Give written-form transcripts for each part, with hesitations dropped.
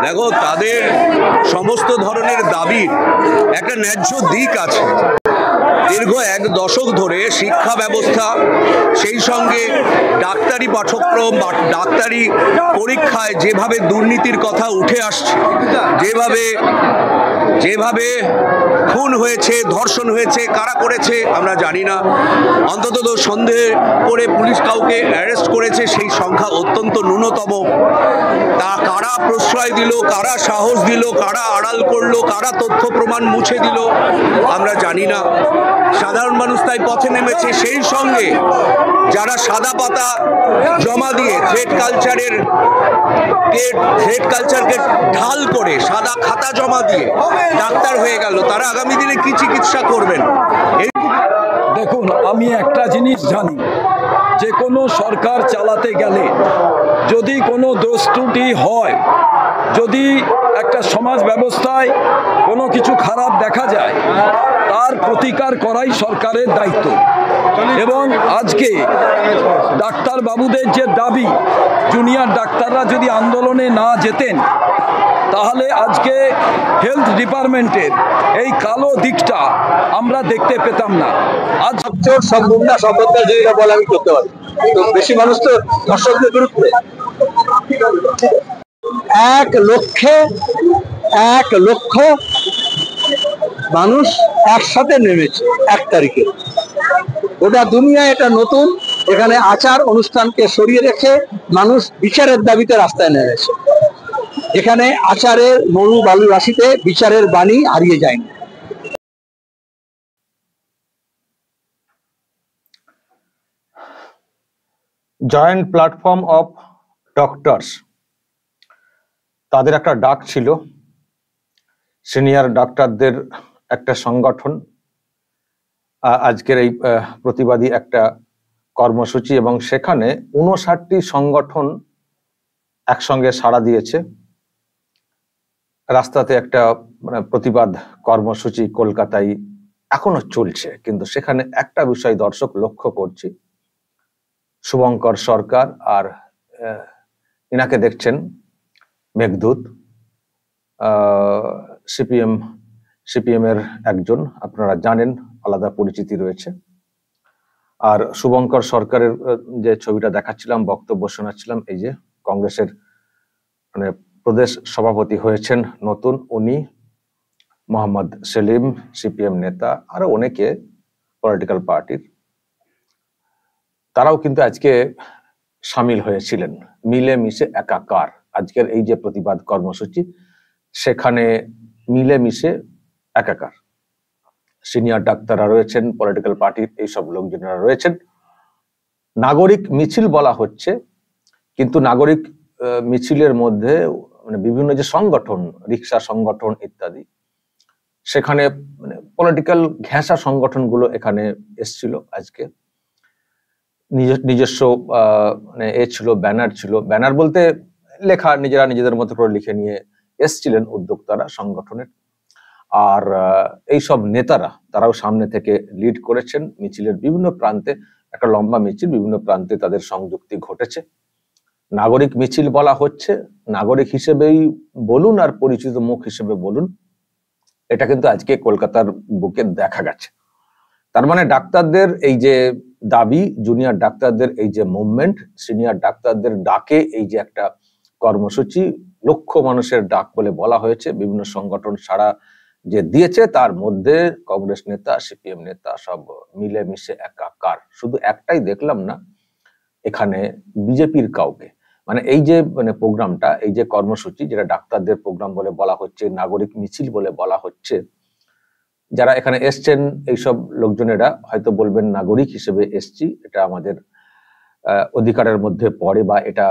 দেখো, তাদের সমস্ত ধরনের দাবির একটা ন্যায্য দিক আছে। দীর্ঘ 1 দশক ধরে শিক্ষা ব্যবস্থা, সেই সঙ্গে ডাক্তারি পাঠ্যক্রম বা ডাক্তারি পরীক্ষায় যেভাবে দুর্নীতির কথা উঠে আসছে, যেভাবে খুন হয়েছে, ধর্ষণ হয়েছে, কারা করেছে আমরা জানি না, অন্তত সন্দেহ করে পুলিশ কাউকে অ্যারেস্ট করেছে সেই সংখ্যা অত্যন্ত ন্যূনতম। তা কারা প্রশ্রয় দিল, কারা সাহস দিল, কারা আড়াল করলো, কারা তথ্য প্রমাণ মুছে দিল আমরা জানি না। সাধারণ মানুষ তাই পথে নেমেছে। সেই সঙ্গে যারা সাদা পাতা জমা দিয়ে থ্রেড কালচারকে ঢাল করে সাদা খাতা জমা দিয়ে ডাক্তার হয়ে গেল, তারা আগামী দিনে কি চিকিৎসা করবেন? দেখুন, আমি একটা জিনিস জানি, যে কোনো সরকার চালাতে গেলে যদি কোনো দোষ ত্রুটি হয়, যদি একটা সমাজ ব্যবস্থায় কোনো কিছু খারাপ দেখা যায়, তার প্রতিকার করাই সরকারের দায়িত্ব। এবং আজকে ডাক্তার বাবুদের যে দাবি, জুনিয়র ডাক্তাররা যদি আন্দোলনে না যেতেন, তাহলে আজকে হেলথ ডিপার্টমেন্টের এই কালো দিকটা আমরা দেখতে পেতাম না। আজ সব গুন্ডা সব যদি বলে আমি করতে পারি, তো বেশি মানুষ তো দর্শকদের বিরুদ্ধে। 1 লক্ষ মানুষ একসাথে নেমেছে 1 তারিখে। গোটা দুনিয়া এটা নতুন। এখানে আচার অনুষ্ঠানকে সরিয়ে রেখে মানুষ বিচারের দাবিতে রাস্তায় নেমেছে। এখানে আচারের মরু বালু রাশিতে বিচারের বাণী হারিয়ে যায়নি। জয়েন্ট প্ল্যাটফর্ম অফ ডক্টরস, তাদের একটা ডাক ছিল, সিনিয়র ডাক্তারদের একটা সংগঠন। আজকের এই প্রতিবাদী একটা কর্মসূচি, এবং সেখানে 59টি সংগঠন একসঙ্গে সাড়া দিয়েছে। রাস্তাতে একটা প্রতিবাদ কর্মসূচি কলকাতায় এখনো চলছে, কিন্তু সেখানে একটা বিষয় দর্শক লক্ষ্য করছি, শুভঙ্কর সরকার আর ইনাকে দেখছেন মেঘদূত, সিপিএম এর একজন, আপনারা জানেন, আলাদা পরিচিতি রয়েছে। আর শুভঙ্কর সরকারের যে ছবিটা দেখাচ্ছিলাম, বক্তব্য শোনাচ্ছিলাম, এই যে কংগ্রেসের প্রদেশ সভাপতি হয়েছেন নতুন উনি, মোহাম্মদ সেলিম, সিপিএম নেতা, আরো অনেকে পলিটিক্যাল পার্টির, তারাও কিন্তু আজকে সামিল হয়েছিলেন। মিলেমিশে একাকার আজকের এই যে প্রতিবাদ কর্মসূচি, সেখানে মিলেমিশে একাকার। সিনিয়র ডাক্তাররা রয়েছেন, পলিটিক্যাল পার্টির এইসব লোকজনেরা রয়েছেন। নাগরিক মিছিল বলা হচ্ছে, কিন্তু নাগরিক মিছিলের মধ্যে বিভিন্ন যে সংগঠন, রিক্সা সংগঠন ইত্যাদি, সেখানে পলিটিক্যাল ঘেঁষা সংগঠনগুলো এখানে এসছিল। আজকে নিজস্ব ছিল, ব্যানার ছিল, ব্যানার বলতে লেখা, নিজেরা নিজেদের মতো করে লিখে নিয়ে এসছিলেন উদ্যোক্তারা সংগঠনের। আর এইসব নেতারা, তারাও সামনে থেকে লিড করেছেন মিছিলের বিভিন্ন প্রান্তে। একটা লম্বা মিছিল, বিভিন্ন প্রান্তে তাদের সংযুক্তি ঘটেছে। নাগরিক মিছিল বলা হচ্ছে, নাগরিক হিসেবেই বলুন আর পরিচিত মুখ হিসেবে বলুন, এটা কিন্তু আজকে কলকাতার বুকে দেখা গেছে। তার মানে ডাক্তারদের এই যে দাবি, জুনিয়র ডাক্তারদের এই যে মুভমেন্ট, সিনিয়র ডাক্তারদের ডাকে এই যে একটা কর্মসূচি, লক্ষ মানুষের ডাক বলে বলা হয়েছে, বিভিন্ন সংগঠন সাড়া যে দিয়েছে, তার মধ্যে কংগ্রেস নেতা, সিপিএম নেতা সব মিলেমিশে একাকার। শুধু একটাই দেখলাম না এখানে বিজেপির কাউকে। এই যে প্রোগ্রামটা, এই যে কর্মসূচি, যেটা ডাক্তারদের প্রোগ্রাম বলে বলা হচ্ছে, নাগরিক মিছিল বলে বলা হচ্ছে, যারা এখানে এসছেন এইসব লোকজনেরা হয়তো বলবেন নাগরিক হিসেবে এসছি, এটা আমাদের অধিকারের মধ্যে পড়ে বা এটা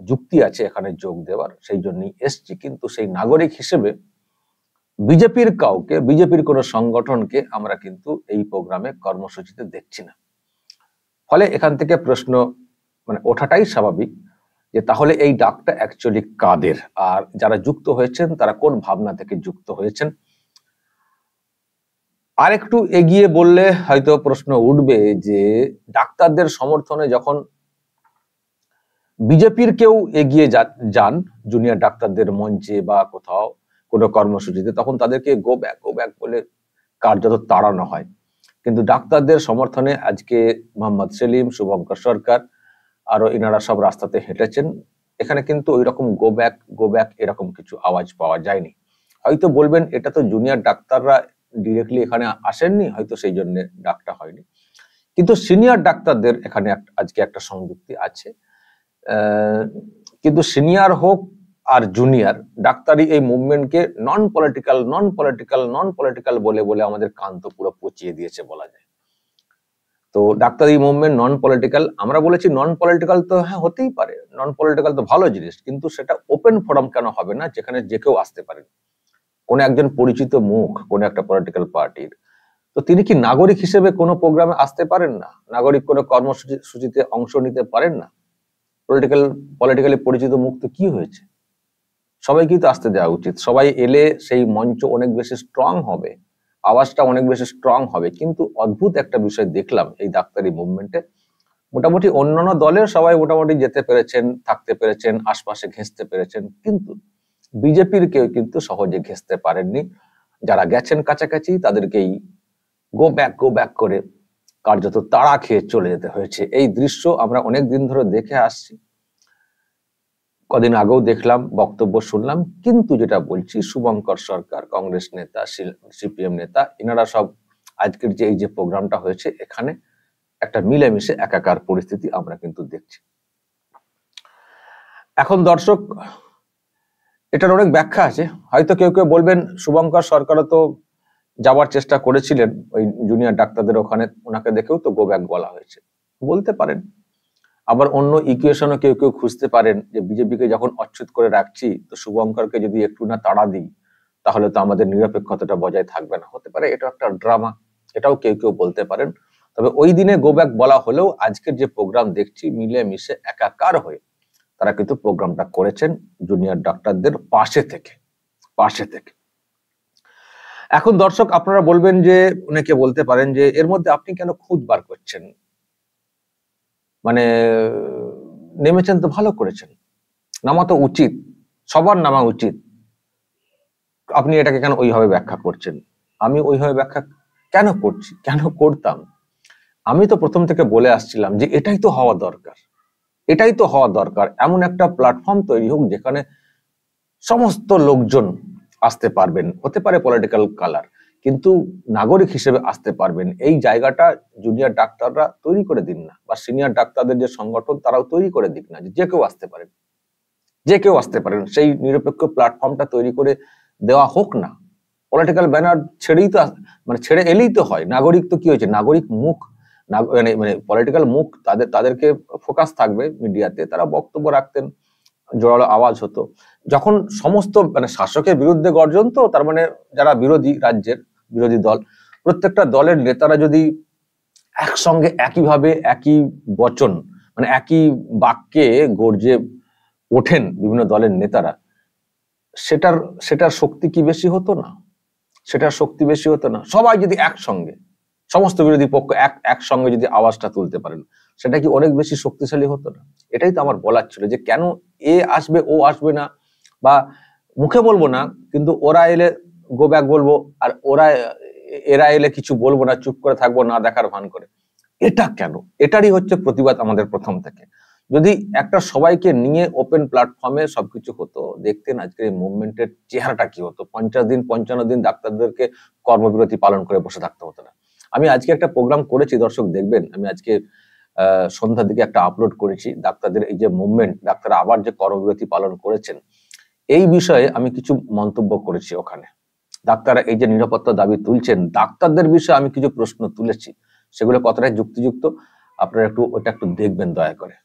যুক্তি আছে এখানে যোগ দেওয়ার, সেই জন্যই এসছি। কিন্তু সেই নাগরিক হিসেবে বিজেপির কাউকে, বিজেপির কোনো সংগঠনকে আমরা কিন্তু এই প্রোগ্রামে, কর্মসূচিতে দেখছি না। ফলে এখান থেকে প্রশ্ন ওঠাটাই স্বাভাবিক যে তাহলে এই ডাকটা অ্যাকচুয়ালি কাদের, আর যারা যুক্ত হয়েছেন তারা কোন ভাবনা থেকে যুক্ত হয়েছেন। আর একটু এগিয়ে বললে হয়তো প্রশ্ন উঠবে যে ডাক্তারদের সমর্থনে যখন বিজেপির কেউ এগিয়ে যান জুনিয়র ডাক্তারদের মঞ্চে বা কোথাও কোনো কর্মসূচিতে, তখন তাদেরকে গো ব্যাক বলে কার্যত তাড়ানো হয়। কিন্তু ডাক্তারদের সমর্থনে আজকে মোহাম্মদ সেলিম, শুভঙ্কর সরকার আরো এনারা সব রাস্তাতে হেঁটেছেন। এখানে কিন্তু ওই রকম গো ব্যাক এরকম কিছু আওয়াজ পাওয়া যায়নি। হয়তো বলবেন এটা তো জুনিয়র ডাক্তাররা ডিরেক্টলি এখানে আসেননি, হয়তো সেই জন্য ডাকটা হয়নি, কিন্তু সিনিয়র ডাক্তারদের এখানে আজকে একটা সংযুক্তি আছে। কিন্তু সিনিয়র হোক আর জুনিয়র, ডাক্তারি এই মুভমেন্টকে নন পলিটিক্যাল বলে বলে আমাদের কান তো পুরো পচিয়ে দিয়েছে বলা যায়। তো ডাক্তারি মুভমেন্ট নন পলিটিক্যাল, আমরা বলেছি নন পলিটিক্যাল তো হ্যাঁ হতেই পারে, নন পলিটিক্যাল তো ভালো জিনিস, কিন্তু সেটা ওপেন ফোরাম কেন হবে না যেখানে যে কেউ আসতে পারেন? কোন একজন পরিচিত মুখ কোন একটা পলিটিক্যাল পার্টির, তো তিনি কি নাগরিক হিসেবে কোনো প্রোগ্রামে আসতে পারেন না? নাগরিক কোনো কর্মসূচিতে অংশ নিতে পারেন না? পলিটিক্যালি পরিচিত মুখ তো কি হয়েছে? সবাইকেই তো আসতে দেওয়া উচিত। সবাই এলে সেই মঞ্চ অনেক বেশি স্ট্রং হবে, আওয়াজটা অনেক বেশি স্ট্রং হবে। কিন্তু অদ্ভুত একটা বিষয় দেখলাম এই ডাক্তারি মুভমেন্টে, মোটামুটি অন্যান্য দলের সবাই মোটামুটি যেতে পেরেছেন, থাকতে পেরেছেন, আশপাশে ঘেঁষতে পেরেছেন, কিন্তু বিজেপির কেউ কিন্তু সহজে ঘেঁষতে পারেননি। যারা গেছেন কাছাকাছি তাদেরকেই গো ব্যাক করে কার্যত তাড়া খেয়ে চলে যেতে হয়েছে। এই দৃশ্য আমরা অনেক দিন ধরে দেখে আসছি, কদিন আগেও দেখলাম, বক্তব্য শুনলাম। কিন্তু যেটা বলছি, শুভঙ্কর সরকার, কংগ্রেস নেতা, সিপিএম নেতা, এনারা সব আজকের যে এই যে প্রোগ্রামটা হয়েছে এখানে একটা মিলেমিশে একাকার পরিস্থিতি আমরা কিন্তু দেখছি। এখন দর্শক, এটার অনেক ব্যাখ্যা আছে। হয়তো কেউ কেউ বলবেন শুভঙ্কর সরকারও তো যাওয়ার চেষ্টা করেছিলেন ওই জুনিয়র ডাক্তারদের ওখানে, ওনাকে দেখেও তো গো ব্যাক বলা হয়েছে, বলতে পারেন। আবার অন্য ইকুয়েশনও কেউ কেউ খুঁজতে পারেন যে বিজেপিকে যখন অচ্ছুত করে রাখছি, তো শুভঙ্করকে যদি একটু না তাড়া দিই তাহলে তো আমাদের নিরপেক্ষতাটা বজায় থাকবে না, হতে পারে এটা একটা ড্রামা, এটাও কেউ কেউ বলতে পারেন। তবে ওই দিনে গো ব্যাক বলা হলেও আজকের যে প্রোগ্রাম দেখছি মিলে মিশে একাকার হয়ে তারা কিন্তু প্রোগ্রামটা করেছেন জুনিয়র ডাক্তারদের পাশে থেকে। এখন দর্শক, আপনারা বলবেন যে, অনেকে বলতে পারেন যে এর মধ্যে আপনি কেন খুঁত বার করছেন, মানে নেমেছেন তো ভালো করেছেন, নামা তো উচিত, সবার নামা উচিত, আপনি এটাকে কেন ওইভাবে ব্যাখ্যা করছেন? আমি ওইভাবে ব্যাখ্যা কেন করছি, কেন করতাম? আমি তো প্রথম থেকে বলে আসছিলাম যে এটাই তো হওয়া দরকার, এমন একটা প্ল্যাটফর্ম তৈরি হোক যেখানে সমস্ত লোকজন আসতে পারবেন, হতে পারে পলিটিক্যাল কালার, কিন্তু নাগরিক হিসেবে আসতে পারবেন। এই জায়গাটা জুনিয়র ডাক্তাররা তৈরি করে দিন না, বা সিনিয়র ডাক্তারদের যে সংগঠন তারাও তৈরি করে দিক না, যে কেউ আসতে পারেন, সেই নিরপেক্ষ প্ল্যাটফর্মটা তৈরি করে দেওয়া হোক না। পলিটিক্যাল ব্যানার ছেড়ে এলেই তো হয়। নাগরিক তো কি হয়েছে, নাগরিক মুখ, মানে পলিটিক্যাল মুখ, তাদেরকে ফোকাস থাকবে মিডিয়াতে, তারা বক্তব্য রাখতেন, জোরালো আওয়াজ হতো। যখন সমস্ত শাসকের বিরুদ্ধে গর্জন, তো তার মানে যারা রাজ্যের বিরোধী দল, প্রত্যেকটা দলের নেতারা যদি একসঙ্গে একইভাবে একই বচন, একই বাক্যে গর্জে ওঠেন বিভিন্ন দলের নেতারা, সেটার শক্তি কি বেশি হতো না? সবাই যদি একসঙ্গে, সমস্ত বিরোধী পক্ষ একসঙ্গে যদি আওয়াজটা তুলতে পারেন, সেটা কি অনেক বেশি শক্তিশালী হতো না? এটাই তো আমার বলার ছিল, যে কেন এ আসবে ও আসবে না, বা মুখে বলবো না কিন্তু ওরা এলে গো ব্যাক বলবো, আর এরা এলে কিছু বলবো না, চুপ করে থাকবো, না দেখার ভান করে। এটা কেন? এটারই হচ্ছে প্রতিবাদ আমাদের প্রথম থেকে। যদি একটা সবাইকে নিয়ে ওপেন প্ল্যাটফর্মে সবকিছু হতো, দেখতেন আজকের এই মুভমেন্টের চেহারাটা কি হতো। 50 দিন ডাক্তারদেরকে কর্মবিরতি পালন করে বসে থাকতে হতো না। আমি আজকে একটা প্রোগ্রাম করেছি, দর্শক দেখবেন, আমি আজকে সন্ধ্যার দিকে একটা আপলোড করেছি। ডাক্তারদের এই যে মুভমেন্ট, ডাক্তার আবার যে কর্মবিরতি পালন করেছেন, এই বিষয়ে আমি কিছু মন্তব্য করেছি ওখানে। ডাক্তাররা এই যে নিরাপত্তা দাবি তুলছেন, ডাক্তারদের বিষয়ে আমি কিছু প্রশ্ন তুলেছি, সেগুলো কতটা যুক্তিযুক্ত আপনারা ওটা একটু দেখবেন দয়া করে।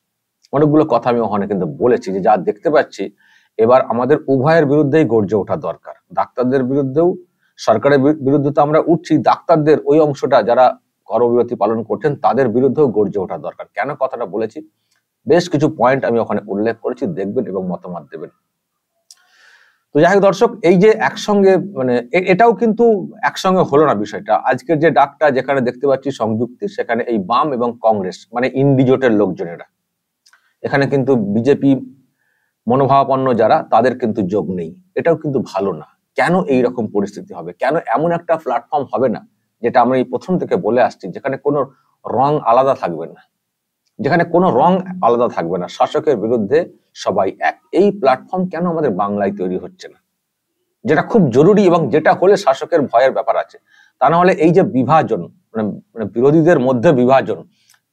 অনেকগুলো কথা আমি ওখানে কিন্তু বলেছি, যে যা দেখতে পাচ্ছি এবার আমাদের উভয়ের বিরুদ্ধেই গর্জে ওঠা দরকার। ডাক্তারদের বিরুদ্ধেও, সরকারের বিরুদ্ধে তো আমরা উঠছি, ডাক্তারদের ওই অংশটা যারা কর্মবিরতি পালন করছেন তাদের বিরুদ্ধেও গর্জে ওঠা দরকার। কেন কথাটা বলেছি, বেশ কিছু পয়েন্ট আমি ওখানে উল্লেখ করেছি, দেখবেন এবং মতামত দেবেন। তো যাই হোক দর্শক, এই যে একসঙ্গে এটাও কিন্তু একসঙ্গে হলো না বিষয়টা। আজকের যে ডাকটা যেখানে দেখতে পাচ্ছি সংযুক্তি, সেখানে এই বাম এবং কংগ্রেস ইন্ডিজোটের লোকজনেরা, এখানে কিন্তু বিজেপি মনোভাবাপন্ন যারা তাদের কিন্তু যোগ নেই, এটাও কিন্তু ভালো না। কেন এই রকম পরিস্থিতি হবে, কেন এমন একটা প্ল্যাটফর্ম হবে না যেটা আমরা এই প্রথম থেকে বলে আসছি, যেখানে কোনো রং আলাদা থাকবে না, যেখানে কোনো রং আলাদা থাকবে না, শাসকের বিরুদ্ধে সবাই এক। এই প্ল্যাটফর্ম কেন আমাদের বাংলায় তৈরি হচ্ছে না, যেটা খুব জরুরি এবং যেটা হলে শাসকের ভয়ের ব্যাপার আছে। তা না হলে এই যে বিভাজন, মানে বিরোধীদের মধ্যে বিভাজন,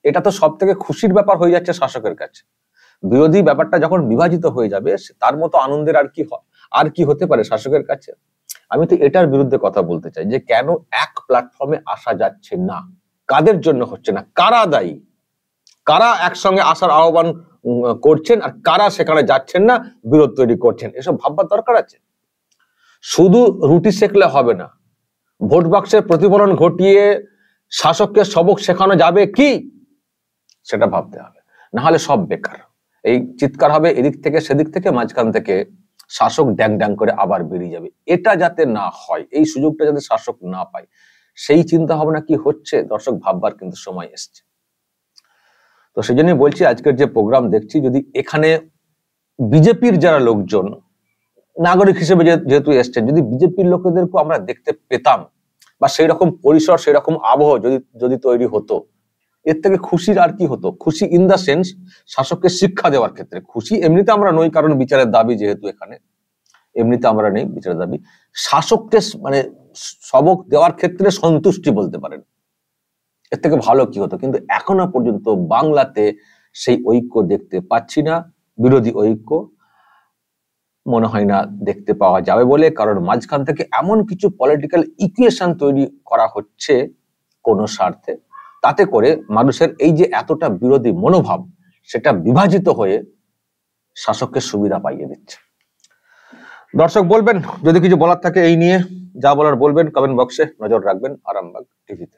এটা তো সব থেকে খুশির ব্যাপার হয়ে যাচ্ছে শাসকের কাছে। বিরোধী ব্যাপারটা যখন বিভাজিত হয়ে যাবে, তার মতো আনন্দের আর কি হতে পারে শাসকের কাছে। আমি তো এটার বিরুদ্ধে কথা বলতে চাই যে কেন এক প্ল্যাটফর্মে আসা যাচ্ছে না, কাদের জন্য হচ্ছে না, কারা দায়ী, কারা একসঙ্গে আসার আহ্বান করছেন আর কারা সেখানে যাচ্ছেন না, বিরোধ তৈরি করছেন, এসব ভাববার দরকার আছে। শুধু রুটি সেকলে হবে না, ভোট বাক্সের প্রতিফলন ঘটিয়ে শাসককে সবক শেখানো যাবে কি, সেটা ভাবতে হবে। না হলে সব বেকার, এই চিৎকার হবে এদিক থেকে সেদিক থেকে, মাঝখান থেকে শাসক ড্যাং ড্যাং করে আবার বেরিয়ে যাবে। এটা যাতে না হয়, এই সুযোগটা যাতে শাসক না পায়, সেই চিন্তা ভাবনা কি হচ্ছে দর্শক ভাববার কিন্তু সময় এসছে। তো সেই জন্যই বলছি, আজকের যে প্রোগ্রাম দেখছি, যদি এখানে বিজেপির যারা লোকজন নাগরিক হিসেবে যেহেতু এসছেন, যদি বিজেপির লোকেদেরকে আমরা দেখতে পেতাম বা সেই রকম পরিসর, সেই রকম আবহ যদি তৈরি হতো, এর থেকে খুশির আর কি হতো। খুশি ইন দা সেন্স শাসককে শিক্ষা দেওয়ার ক্ষেত্রে খুশি, এমনিতে আমরা নই, কারণ বিচারের দাবি যেহেতু এখানে, এমনিতে আমরা নেই বিচারের দাবি। শাসককে মানে সবক দেওয়ার ক্ষেত্রে সন্তুষ্টি বলতে পারেন, এর থেকে ভালো কি হতো। কিন্তু এখনো পর্যন্ত বাংলাতে সেই ঐক্য দেখতে পাচ্ছি না, বিরোধী ঐক্য মনে হয় না দেখতে পাওয়া যাবে বলে, কারণ মাঝখান থেকে এমন কিছু পলিটিক্যাল ইকুয়েশন তৈরি করা হচ্ছে কোন স্বার্থে, তাতে করে মানুষের এই যে এতটা বিরোধী মনোভাব, সেটা বিভাজিত হয়ে শাসককে সুবিধা পাইয়ে দিচ্ছে। দর্শক বলবেন যদি কিছু বলার থাকে এই নিয়ে, যা বলার বলবেন, কমেন্ট বক্সে নজর রাখবেন আরামবাগ টিভিতে।